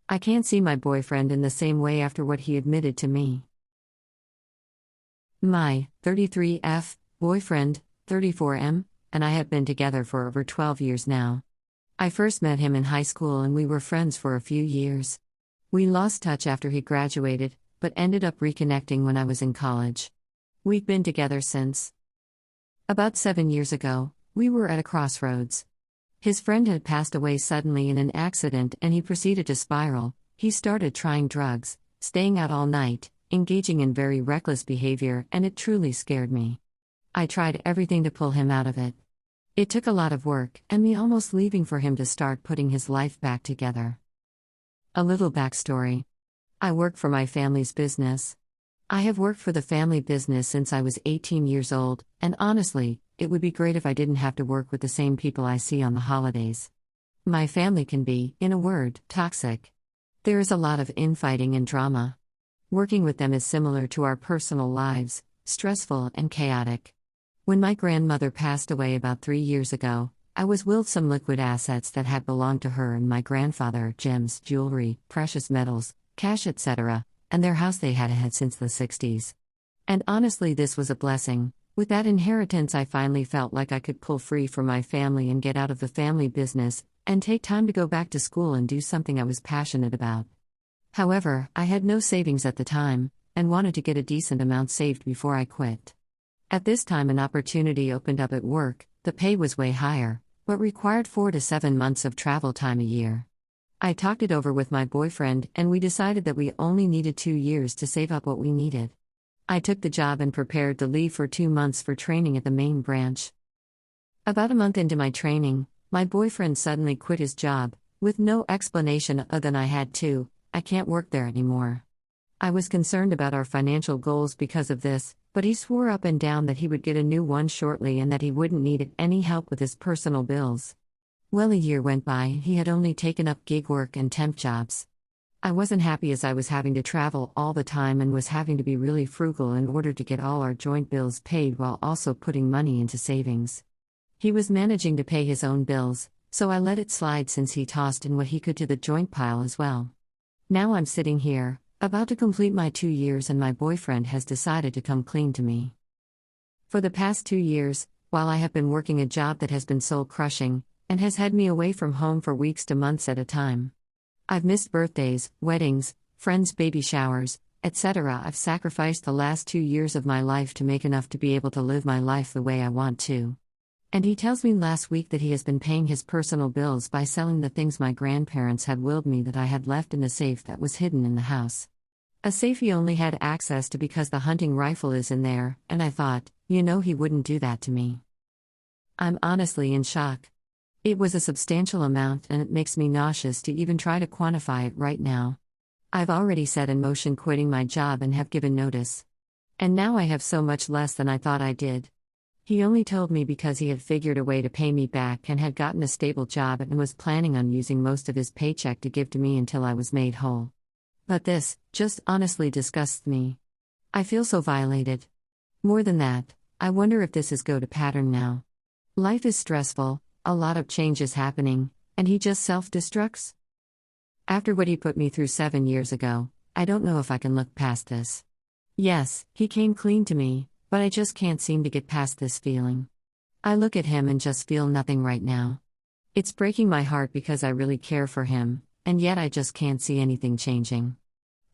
I can't see my boyfriend in the same way after what he admitted to me. My 33F boyfriend, 34M, and I have been together for over 12 years now. I first met him in high school and we were friends for a few years. We lost touch after he graduated, but ended up reconnecting when I was in college. We've been together since. About 7 years ago, we were at a crossroads. His friend had passed away suddenly in an accident and he proceeded to spiral. He started trying drugs, staying out all night, engaging in very reckless behavior, and it truly scared me. I tried everything to pull him out of it. It took a lot of work, and me almost leaving for him to start putting his life back together. A little backstory. I work for my family's business. I have worked for the family business since I was 18 years old, and honestly, it would be great if I didn't have to work with the same people I see on the holidays. My family can be, in a word, toxic. There is a lot of infighting and drama. Working with them is similar to our personal lives, stressful and chaotic. When my grandmother passed away about 3 years ago, I was willed some liquid assets that had belonged to her and my grandfather: gems, jewelry, precious metals, cash, etc., and their house they had had since the 60s. And honestly, this was a blessing. With that inheritance, I finally felt like I could pull free from my family and get out of the family business, and take time to go back to school and do something I was passionate about. However, I had no savings at the time, and wanted to get a decent amount saved before I quit. At this time, an opportunity opened up at work. The pay was way higher, but required 4 to 7 months of travel time a year. I talked it over with my boyfriend, and we decided that we only needed 2 years to save up what we needed. I took the job and prepared to leave for 2 months for training at the main branch. About a month into my training, my boyfriend suddenly quit his job, with no explanation other than I can't work there anymore. I was concerned about our financial goals because of this, but he swore up and down that he would get a new one shortly and that he wouldn't need any help with his personal bills. Well, a year went by and he had only taken up gig work and temp jobs. I wasn't happy as I was having to travel all the time and was having to be really frugal in order to get all our joint bills paid while also putting money into savings. He was managing to pay his own bills, so I let it slide since he tossed in what he could to the joint pile as well. Now I'm sitting here, about to complete my 2 years, and my boyfriend has decided to come clean to me. For the past 2 years, while I have been working a job that has been soul-crushing, and has had me away from home for weeks to months at a time. I've missed birthdays, weddings, friends' baby showers, etc. I've sacrificed the last 2 years of my life to make enough to be able to live my life the way I want to. And he tells me last week that he has been paying his personal bills by selling the things my grandparents had willed me that I had left in a safe that was hidden in the house. A safe he only had access to because the hunting rifle is in there, and I thought, he wouldn't do that to me. I'm honestly in shock. It was a substantial amount and it makes me nauseous to even try to quantify it right now. I've already set in motion quitting my job and have given notice. And now I have so much less than I thought I did. He only told me because he had figured a way to pay me back and had gotten a stable job and was planning on using most of his paycheck to give to me until I was made whole. But this just honestly disgusts me. I feel so violated. More than that, I wonder if this is go-to pattern now. Life is stressful, a lot of change is happening, and he just self-destructs? After what he put me through 7 years ago, I don't know if I can look past this. Yes, he came clean to me, but I just can't seem to get past this feeling. I look at him and just feel nothing right now. It's breaking my heart because I really care for him, and yet I just can't see anything changing.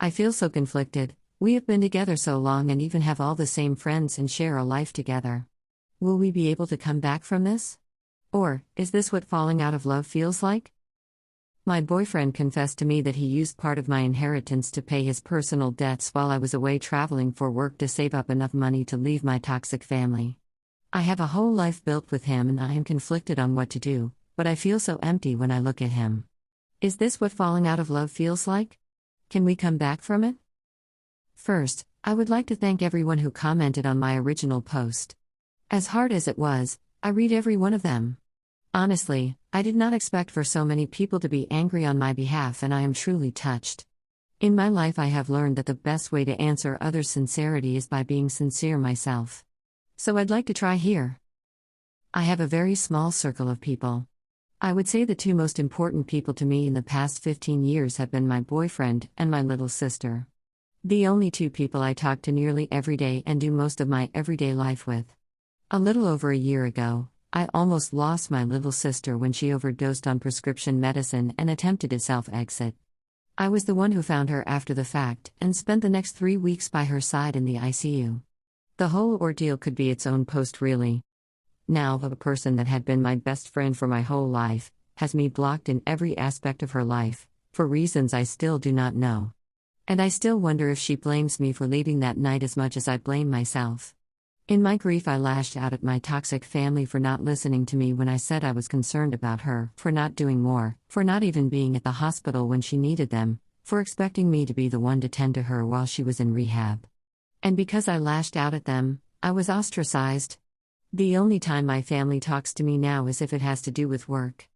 I feel so conflicted. We have been together so long and even have all the same friends and share a life together. Will we be able to come back from this? Or, is this what falling out of love feels like? My boyfriend confessed to me that he used part of my inheritance to pay his personal debts while I was away traveling for work to save up enough money to leave my toxic family. I have a whole life built with him and I am conflicted on what to do, but I feel so empty when I look at him. Is this what falling out of love feels like? Can we come back from it? First, I would like to thank everyone who commented on my original post. As hard as it was, I read every one of them. Honestly, I did not expect for so many people to be angry on my behalf, and I am truly touched. In my life, I have learned that the best way to answer others' sincerity is by being sincere myself. So I'd like to try here. I have a very small circle of people. I would say the two most important people to me in the past 15 years have been my boyfriend and my little sister. The only two people I talk to nearly every day and do most of my everyday life with. A little over a year ago, I almost lost my little sister when she overdosed on prescription medicine and attempted a self-exit. I was the one who found her after the fact and spent the next 3 weeks by her side in the ICU. The whole ordeal could be its own post, really. Now, the person that had been my best friend for my whole life has me blocked in every aspect of her life, for reasons I still do not know. And I still wonder if she blames me for leaving that night as much as I blame myself. In my grief, I lashed out at my toxic family for not listening to me when I said I was concerned about her, for not doing more, for not even being at the hospital when she needed them, for expecting me to be the one to tend to her while she was in rehab. And because I lashed out at them, I was ostracized. The only time my family talks to me now is if it has to do with work.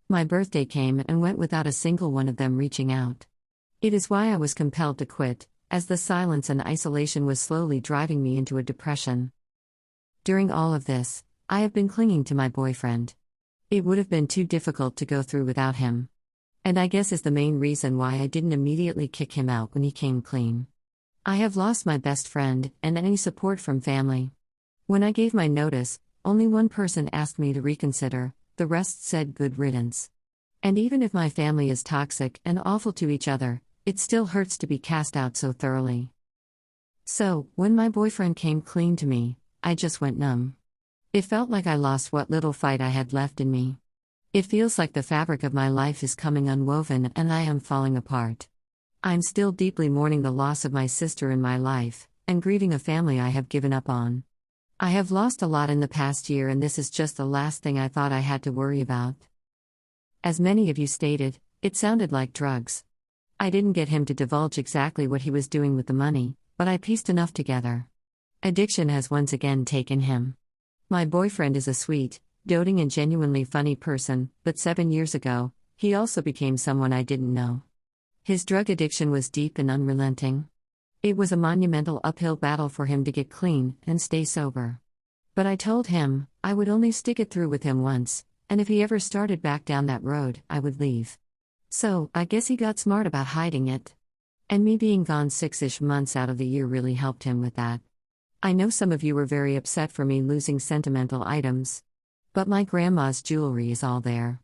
My birthday came and went without a single one of them reaching out. It is why I was compelled to quit, as the silence and isolation was slowly driving me into a depression. During all of this, I have been clinging to my boyfriend. It would have been too difficult to go through without him. And I guess is the main reason why I didn't immediately kick him out when he came clean. I have lost my best friend and any support from family. When I gave my notice, only one person asked me to reconsider, the rest said good riddance. And even if my family is toxic and awful to each other, it still hurts to be cast out so thoroughly. So, when my boyfriend came clean to me, I just went numb. It felt like I lost what little fight I had left in me. It feels like the fabric of my life is coming unwoven and I am falling apart. I'm still deeply mourning the loss of my sister in my life, and grieving a family I have given up on. I have lost a lot in the past year, and this is just the last thing I thought I had to worry about. As many of you stated, it sounded like drugs. I didn't get him to divulge exactly what he was doing with the money, but I pieced enough together. Addiction has once again taken him. My boyfriend is a sweet, doting and genuinely funny person, but 7 years ago, he also became someone I didn't know. His drug addiction was deep and unrelenting. It was a monumental uphill battle for him to get clean and stay sober. But I told him, I would only stick it through with him once, and if he ever started back down that road, I would leave. So, I guess he got smart about hiding it. And me being gone 6-ish months out of the year really helped him with that. I know some of you were very upset for me losing sentimental items. But my grandma's jewelry is all there.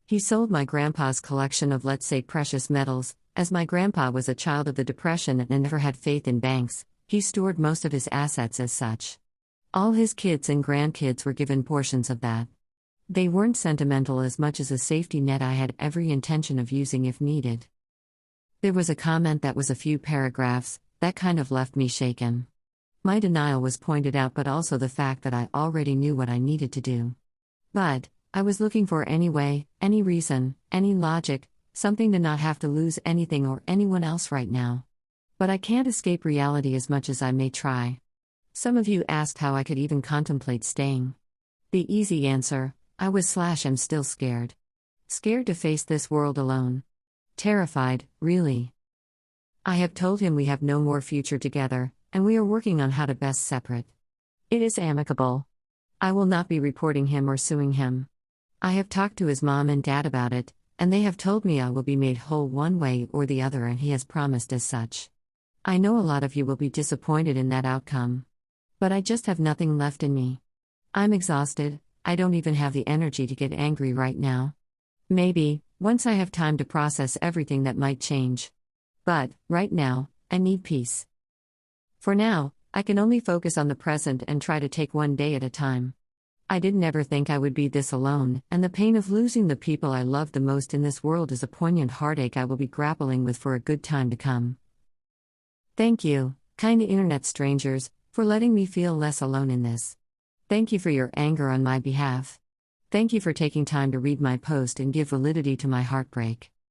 He sold my grandpa's collection of, let's say, precious metals. As my grandpa was a child of the Depression and never had faith in banks, he stored most of his assets as such. All his kids and grandkids were given portions of that. They weren't sentimental as much as a safety net I had every intention of using if needed. There was a comment that was a few paragraphs, that kind of left me shaken. My denial was pointed out, but also the fact that I already knew what I needed to do. But I was looking for any way, any reason, any logic, something to not have to lose anything or anyone else right now. But I can't escape reality as much as I may try. Some of you asked how I could even contemplate staying. The easy answer, am still scared. Scared to face this world alone. Terrified, really. I have told him we have no more future together, and we are working on how to best separate. It is amicable. I will not be reporting him or suing him. I have talked to his mom and dad about it, and they have told me I will be made whole one way or the other, and he has promised as such. I know a lot of you will be disappointed in that outcome. But I just have nothing left in me. I'm exhausted, I don't even have the energy to get angry right now. Maybe, once I have time to process everything, that might change. But, right now, I need peace. For now, I can only focus on the present and try to take one day at a time. I didn't ever think I would be this alone, and the pain of losing the people I love the most in this world is a poignant heartache I will be grappling with for a good time to come. Thank you, kind internet strangers, for letting me feel less alone in this. Thank you for your anger on my behalf. Thank you for taking time to read my post and give validity to my heartbreak.